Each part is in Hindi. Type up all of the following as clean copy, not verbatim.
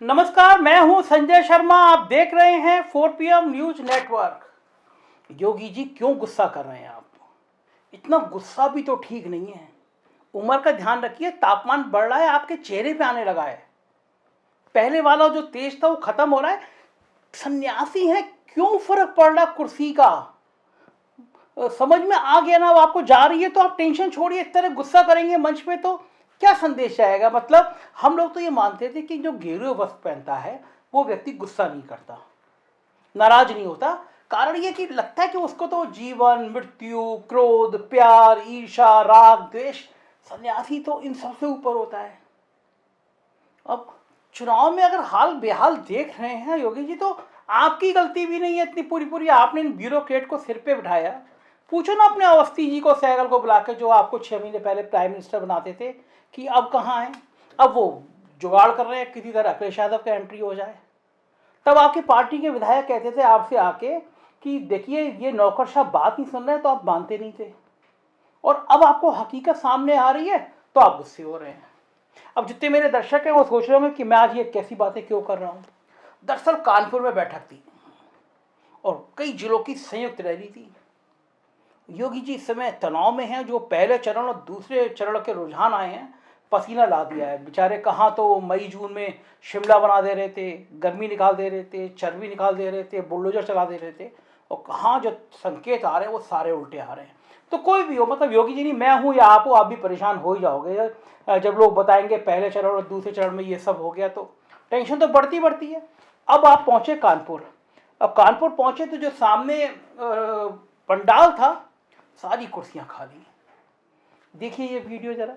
नमस्कार, मैं हूं संजय शर्मा। आप देख रहे हैं 4 PM news network. Yogi ji क्यों गुस्सा कर रहे हैं आप? इतना गुस्सा भी तो ठीक नहीं है। उम्र का ध्यान रखिए, तापमान बढ़ रहा है, आपके चेहरे पे आने लगा है। पहले वाला जो तेज था वो खत्म हो रहा है। सन्यासी है, क्यों फर्क पड़ रहा कुर्सी का? समझ में आ गया ना, अब आपको जा रही है तो आप टेंशन छोड़िए। इस तरह गुस्सा करेंगे मंच पे तो क्या संदेश आएगा? मतलब हम लोग तो ये मानते थे कि जो गेरुए वस्त्र पहनता है वो व्यक्ति गुस्सा नहीं करता, नाराज नहीं होता। कारण ये कि लगता है कि उसको तो जीवन, मृत्यु, क्रोध, प्यार, ईर्ष्या, राग, द्वेष, सन्यासी तो इन सबसे ऊपर होता है। अब चुनाव में अगर हाल बेहाल देख रहे हैं योगी जी, तो आपकी गलती भी नहीं है इतनी पूरी पूरी। आपने इन ब्यूरोक्रेट को सिर पे बिठाया। पूछो ना अपने अवस्थी जी को, सहगल को बुला के, जो आपको 6 महीने पहले प्राइम मिनिस्टर बनाते थे, कि अब कहाँ हैं। अब वो जुगाड़ कर रहे हैं किसी तरह अखिलेश यादव का एंट्री हो जाए। तब आपकी पार्टी के विधायक कहते थे आपसे आके कि देखिए ये नौकरशाह बात नहीं सुन रहे, तो आप मानते नहीं थे। और अब आपको हकीकत सामने आ रही है तो आप गुस्से हो रहे हैं। अब जितने मेरे दर्शक हैं वो सोच रहे होंगे कि मैं आज ये कैसी बातें क्यों कर रहा हूँ। दरअसल कानपुर में बैठक थी और कई जिलों की संयुक्त रैली थी। योगी जी इस समय तनाव में हैं। जो पहले चरण और दूसरे चरण के रुझान आए हैं, पसीना ला दिया है बेचारे। कहाँ तो मई जून में शिमला बना दे रहे थे, गर्मी निकाल दे रहे थे, चर्बी निकाल दे रहे थे, बुलडोजर चला दे रहे थे, और कहाँ जो संकेत आ रहे हैं वो सारे उल्टे आ रहे हैं। तो कोई भी हो, मतलब योगी जी नहीं, मैं हूँ या आप हो, आप भी परेशान हो ही जाओगे जब लोग बताएंगे पहले चरण और दूसरे चरण में ये सब हो गया। तो टेंशन तो बढ़ती बढ़ती है। अब आप पहुँचे कानपुर। अब कानपुर पहुँचे तो जो सामने पंडाल था, सारी कुर्सियां खाली। देखिए ये वीडियो जरा।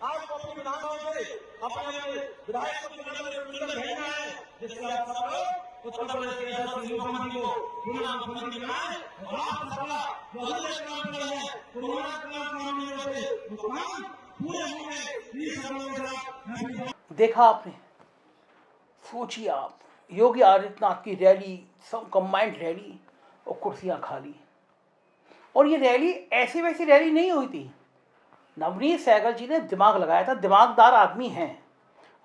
आपको अपनी विधानसभा से अपने विधायक को चुनाव में चुनकर भेजना है, जिससे आप सब लोग उत्तर प्रदेश के यशस्वी मुख्यमंत्री को पुनः मुख्यमंत्री बनाए। और आप सबका जो अभी तक काम किया है, कोरोना काल से मुस्कान पूरे होंगे इस समय के साथ। देखा आपने? सोचिए आप, योगी आदित्यनाथ की रैली, सब कंबाइंड रैली, और कुर्सियां खाली। और ये रैली ऐसी वैसी रैली नहीं हुई थी। नवनीत सहगल जी ने दिमाग लगाया था। दिमागदार आदमी हैं।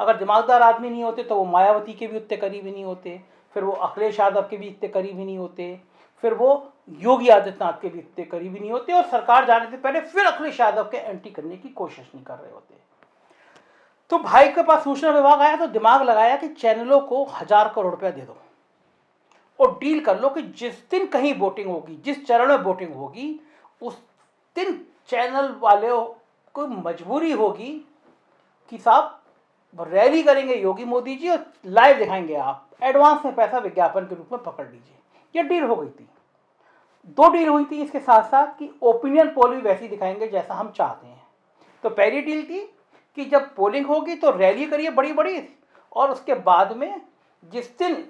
अगर दिमागदार आदमी नहीं होते तो वो मायावती के भी उतने करीब ही नहीं होते, फिर वो अखिलेश यादव के भी इतने करीब ही नहीं होते, फिर वो योगी आदित्यनाथ के भी इतने करीब ही नहीं होते, और सरकार जाने से पहले फिर अखिलेश यादव के एंट्री करने की कोशिश नहीं कर रहे होते। तो भाई के पास सूचना विभाग आया तो दिमाग लगाया कि चैनलों को 1,000 करोड़ रुपया दे दो और डील कर लो कि जिस दिन कहीं वोटिंग होगी, जिस चरण में वोटिंग होगी, उस दिन चैनल वालों को मजबूरी होगी कि साहब रैली करेंगे योगी मोदी जी और लाइव दिखाएंगे, आप एडवांस में पैसा विज्ञापन के रूप में पकड़ लीजिए। ये डील हो गई थी। 2 डील हुई थी इसके साथ साथ कि ओपिनियन पोल भी वैसी दिखाएंगे जैसा हम चाहते हैं। तो पहली डील थी कि जब पोलिंग होगी तो रैली करिए बड़ी बड़ी, और उसके बाद में जिस दिन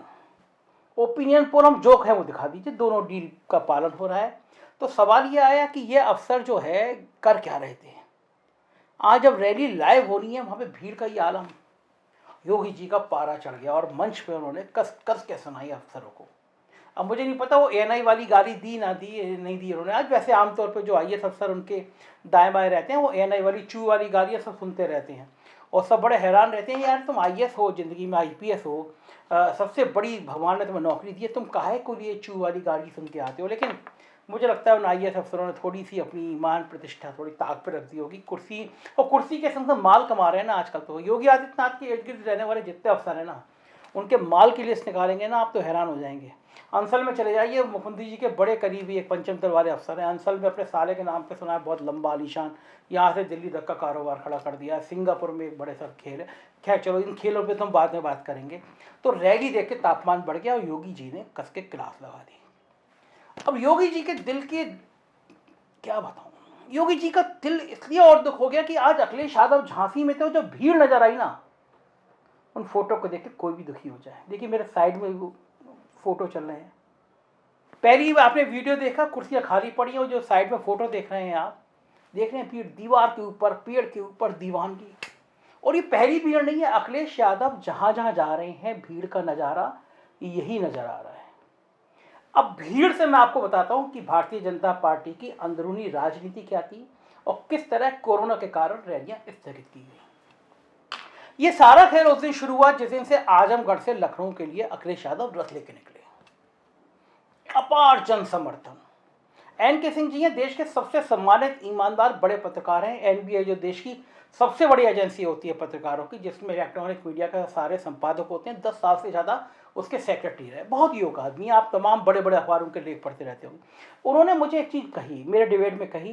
ओपिनियन पोल हम जो है वो दिखा दीजिए। दोनों डील का पालन हो रहा है। तो सवाल ये आया कि ये अफसर जो है कर क्या रहे थे। आज जब रैली लाइव हो रही है, वहाँ पे भीड़ का ये आलम, योगी जी का पारा चढ़ गया और मंच पे उन्होंने कस कस के सुनाई अफसरों को। अब मुझे नहीं पता वो एएनआई वाली गाली दी ना दी, नहीं दी उन्होंने। आज वैसे आमतौर पर जो आईएएस अफसर उनके दाएं बाएं रहते हैं, वो एएनआई वाली चू वाली गालियाँ सब सुनते रहते हैं और सब बड़े हैरान रहते हैं, यार तुम आईएएस हो, ज़िंदगी में आईपीएस हो, सबसे बड़ी भगवान ने तुम्हें नौकरी दी है, तुम काहे को लिए चू वाली गाली सुन के आते हो। लेकिन मुझे लगता है उन आईएएस अफसरों ने थोड़ी सी अपनी ईमान प्रतिष्ठा थोड़ी ताक पर रख दी होगी। कुर्सी, और कुर्सी के संग माल कमा रहे हैं ना आजकल। तो योगी आदित्यनाथ के इर्द गिर्द रहने वाले जितने अफसर हैं ना, उनके माल की लिस्ट निकालेंगे ना आप तो हैरान हो जाएंगे। अंसल में चले जाइए, मुख्यमंत्री जी के बड़े करीबी एक पंचमतल वाले अफसर हैं। अंसल में अपने साले के नाम पे सुना है, बहुत लंबा आलीशान, यहाँ से दिल्ली तक का कारोबार खड़ा कर दिया। सिंगापुर में एक बड़े सर खेल है। खैर चलो, इन खेलों पे तो हम बाद में बात करेंगे। तो रैली देख के तापमान बढ़ गया और योगी जी ने कस के क्लास लगा दी। अब योगी जी के दिल की क्या बताऊं, योगी जी का दिल इसलिए और दुख हो गया कि आज अखिलेश यादव झांसी में थे, जो भीड़ नजर आई ना, उन फोटो को देख के कोई भी दुखी हो जाए। देखिए मेरे साइड में वो फोटो चल रहे हैं। पहली आपने वीडियो देखा, कुर्सियां खाली पड़ी हैं, और जो साइड में फोटो देख रहे हैं आप, देख रहे हैं भीड़ दीवार के ऊपर, पेड़ के ऊपर दीवान की। और ये पहली भीड़ नहीं है। अखिलेश यादव जहां जहां जा रहे हैं, भीड़ का नजारा यही नजर आ रहा है। अब भीड़ से मैं आपको बताता हूं कि भारतीय जनता पार्टी की अंदरूनी राजनीति क्या थी और किस तरह कोरोना के कारण रैलियां स्थगित की गई। ये सारा खेल उस दिन शुरू हुआ जिस दिन से आजमगढ़ से लखनऊ के लिए अखिलेश यादव रथ लेके निकले। अपार जन समर्थन। एन.के. सिंह जी हैं देश के सबसे सम्मानित ईमानदार बड़े पत्रकार हैं। एनबीए जो देश की सबसे बड़ी एजेंसी होती है पत्रकारों की, जिसमें इलेक्ट्रॉनिक मीडिया का सारे संपादक होते हैं, 10 साल से ज़्यादा उसके सेक्रेटरी रहे। बहुत योग्य आदमी, आप तमाम बड़े बड़े अखबारों के लेख पढ़ते रहते होंगे। उन्होंने मुझे एक चीज़ कही, मेरे डिबेट में कही,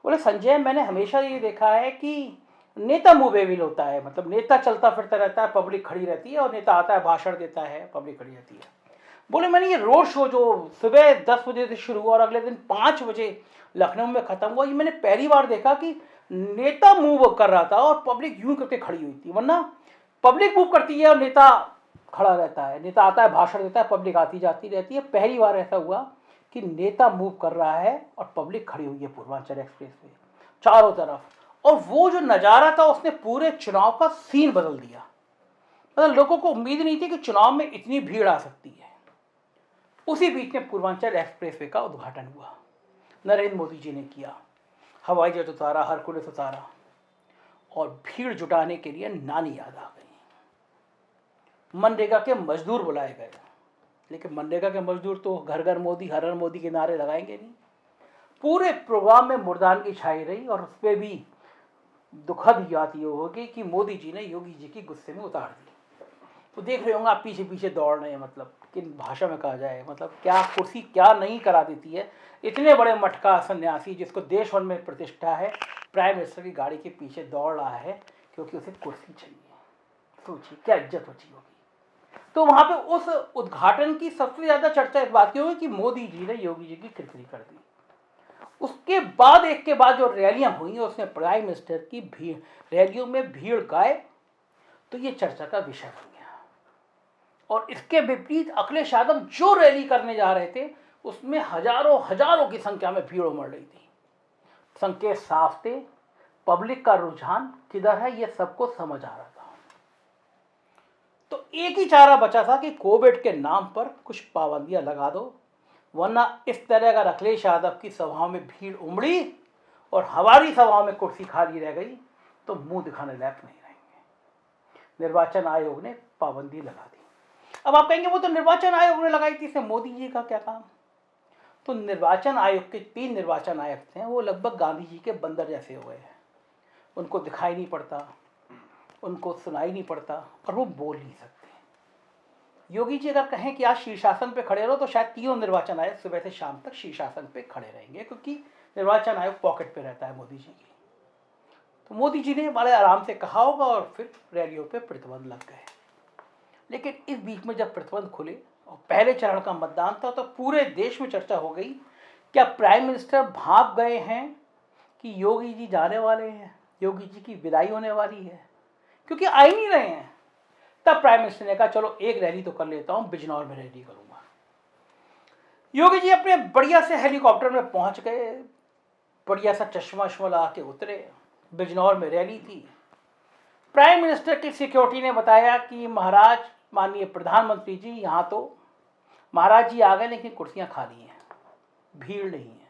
बोले संजय मैंने हमेशा ये देखा है कि नेता मूवेबल होता है, मतलब नेता चलता फिरता रहता है, पब्लिक खड़ी रहती है, और नेता आता है भाषण देता है, पब्लिक खड़ी रहती है। बोले मैंने ये रोड शो जो सुबह 10 बजे से शुरू हुआ और अगले दिन 5 बजे लखनऊ में ख़त्म हुआ, ये मैंने पहली बार देखा कि नेता मूव कर रहा था और पब्लिक यूं करके खड़ी हुई थी। वरना पब्लिक मूव करती है और नेता खड़ा रहता है, नेता आता है भाषण देता है, पब्लिक आती जाती रहती है। पहली बार ऐसा हुआ कि नेता मूव कर रहा है और पब्लिक खड़ी हुई है पूर्वांचल एक्सप्रेस पे चारों तरफ, और वो जो नज़ारा था उसने पूरे चुनाव का सीन बदल दिया। मतलब लोगों को उम्मीद नहीं थी कि चुनाव में इतनी भीड़ आ सकती है। उसी बीच में पूर्वांचल एक्सप्रेसवे का उद्घाटन हुआ, नरेंद्र मोदी जी ने किया। हवाई जहाज उतारा, हरकुलिस उतारा, और भीड़ जुटाने के लिए नानी याद आ गई। मनरेगा के मजदूर बुलाए गए, लेकिन मनरेगा के मजदूर तो घर घर मोदी, हर हर मोदी के नारे लगाएंगे नहीं। पूरे प्रोग्राम में मुर्दानगी छाई रही, और उस पर भी दुखद बात ये होगी कि मोदी जी ने योगी जी की गुस्से में उतार दी। तो देख रहे होंगे आप पीछे पीछे दौड़ रहे हैं, मतलब किन भाषा में कहा जाए, मतलब क्या कुर्सी क्या नहीं करा देती है। इतने बड़े मटका सन्यासी जिसको देश भर में प्रतिष्ठा है, प्राइम मिनिस्टर की गाड़ी के पीछे दौड़ रहा है क्योंकि उसे कुर्सी चाहिए। सोचिए क्या इज्जत बची होगी। तो वहाँ पे उस उद्घाटन की सबसे ज़्यादा चर्चा इस बात की होगी कि मोदी जी ने योगी जी की किरकिरी कर दी। उसके बाद एक के बाद जो रैलियाँ हुई उसमें प्राइम मिनिस्टर की भीड़, रैलियों में भीड़ गायब, तो ये चर्चा का विषय बन गया। और इसके विपरीत अखिलेश यादव जो रैली करने जा रहे थे उसमें हजारों हजारों की संख्या में भीड़ उमड़ रही थी। संकेत साफ थे, पब्लिक का रुझान किधर है ये सबको समझ आ रहा था। तो एक ही चारा बचा था कि कोविड के नाम पर कुछ पाबंदियां लगा दो, वरना इस तरह अगर अखिलेश यादव की सभाओं में भीड़ उमड़ी और हमारी सभाओं में कुर्सी खाली रह गई तो मुंह दिखाने लायक नहीं रहेंगे। निर्वाचन आयोग ने पाबंदी लगा दी। अब आप कहेंगे वो तो निर्वाचन आयोग ने लगाई थी, इसमें मोदी जी का क्या काम। तो निर्वाचन आयोग के 3 निर्वाचन आयुक्त हैं, वो लगभग गांधी जी के बंदर जैसे हो गए हैं। उनको दिखाई नहीं पड़ता, उनको सुनाई नहीं पड़ता, और वो बोल नहीं सकते। योगी जी अगर कहें कि आज शीर्षासन पे खड़े रहो तो शायद 3 निर्वाचन आयोग सुबह से शाम तक शीर्षासन पे खड़े रहेंगे, क्योंकि निर्वाचन आयोग पॉकेट पे रहता है मोदी जी की। तो मोदी जी ने बड़े आराम से कहा होगा और फिर रैलियों पे प्रतिबंध लग गए। लेकिन इस बीच में जब प्रतिबंध खुले और पहले चरण का मतदान था तो पूरे देश में चर्चा हो गई, क्या प्राइम मिनिस्टर भाग गए हैं कि योगी जी जाने वाले हैं, योगी जी की विदाई होने वाली है, क्योंकि आ ही नहीं रहे हैं। तब प्राइम मिनिस्टर ने कहा चलो एक रैली तो कर लेता हूं, बिजनौर में रैली करूंगा। योगी जी अपने बढ़िया से हेलीकॉप्टर में पहुंच गए, बढ़िया सा चश्मा वश्मा लगा के उतरे, बिजनौर में रैली थी। प्राइम मिनिस्टर की सिक्योरिटी ने बताया कि महाराज, माननीय प्रधानमंत्री जी, यहाँ तो महाराज जी आ गए लेकिन कुर्सियां खाली हैं, भीड़ नहीं है।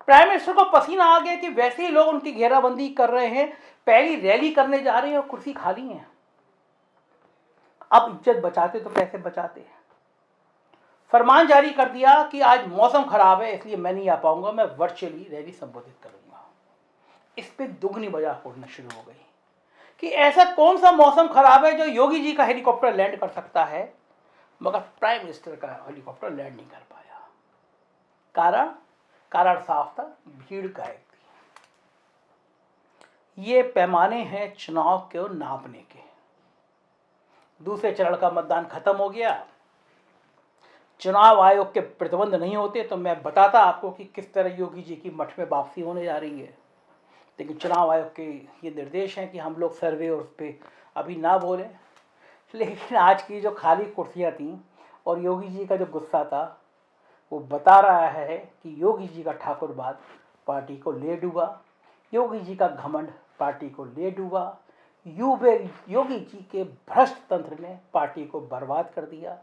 प्राइम मिनिस्टर को पसीना आ गया कि वैसे ही लोग उनकी घेराबंदी कर रहे हैं, पहली रैली करने जा रहे हैं और कुर्सी खाली है। अब इज्जत बचाते तो कैसे बचाते। फरमान जारी कर दिया कि आज मौसम खराब है इसलिए मैं नहीं आ पाऊंगा, मैं वर्चुअली रैली संबोधित करूंगा। इस पे दुगनी मजाक उड़ना शुरू हो गई कि ऐसा कौन सा मौसम खराब है जो योगी जी का हेलीकॉप्टर लैंड कर सकता है, मगर प्राइम मिनिस्टर का हेलीकॉप्टर लैंड नहीं कर पाया। कारण साफ था, भीड़ गायब थी। ये पैमाने हैं चुनाव को नापने के। दूसरे चरण का मतदान खत्म हो गया। चुनाव आयोग के प्रतिबंध नहीं होते तो मैं बताता आपको कि किस तरह योगी जी की मठ में वापसी होने जा रही है, लेकिन चुनाव आयोग के ये निर्देश हैं कि हम लोग सर्वे और उस पर अभी ना बोलें। लेकिन आज की जो खाली कुर्सियां थीं और योगी जी का जो गुस्सा था वो बता रहा है कि योगी जी का ठाकुरवाद पार्टी को ले डूबा, योगी जी का घमंड पार्टी को ले डूबा, योगी जी के भ्रष्ट तंत्र ने पार्टी को बर्बाद कर दिया।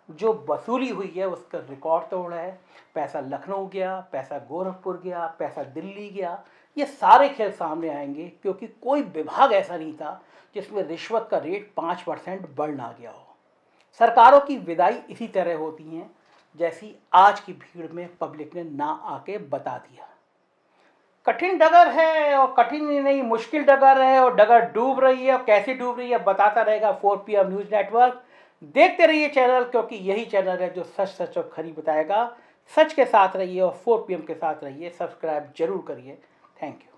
जो वसूली हुई है उसका रिकॉर्ड तोड़ है। पैसा लखनऊ गया, पैसा गोरखपुर गया, पैसा दिल्ली गया, ये सारे खेल सामने आएंगे, क्योंकि कोई विभाग ऐसा नहीं था जिसमें रिश्वत का रेट 5% बढ़ ना गया हो। सरकारों की विदाई इसी तरह होती हैं जैसी आज की भीड़ में पब्लिक ने ना आके बता दिया। कठिन डगर है, और कठिन ही नहीं मुश्किल डगर है, और डगर डूब रही है, और कैसे डूब रही है बताता रहेगा 4 PM न्यूज़ नेटवर्क। देखते रहिए चैनल, क्योंकि यही चैनल है जो सच सच और खरी बताएगा। सच के साथ रहिए और 4 PM के साथ रहिए। सब्सक्राइब जरूर करिए। Thank you.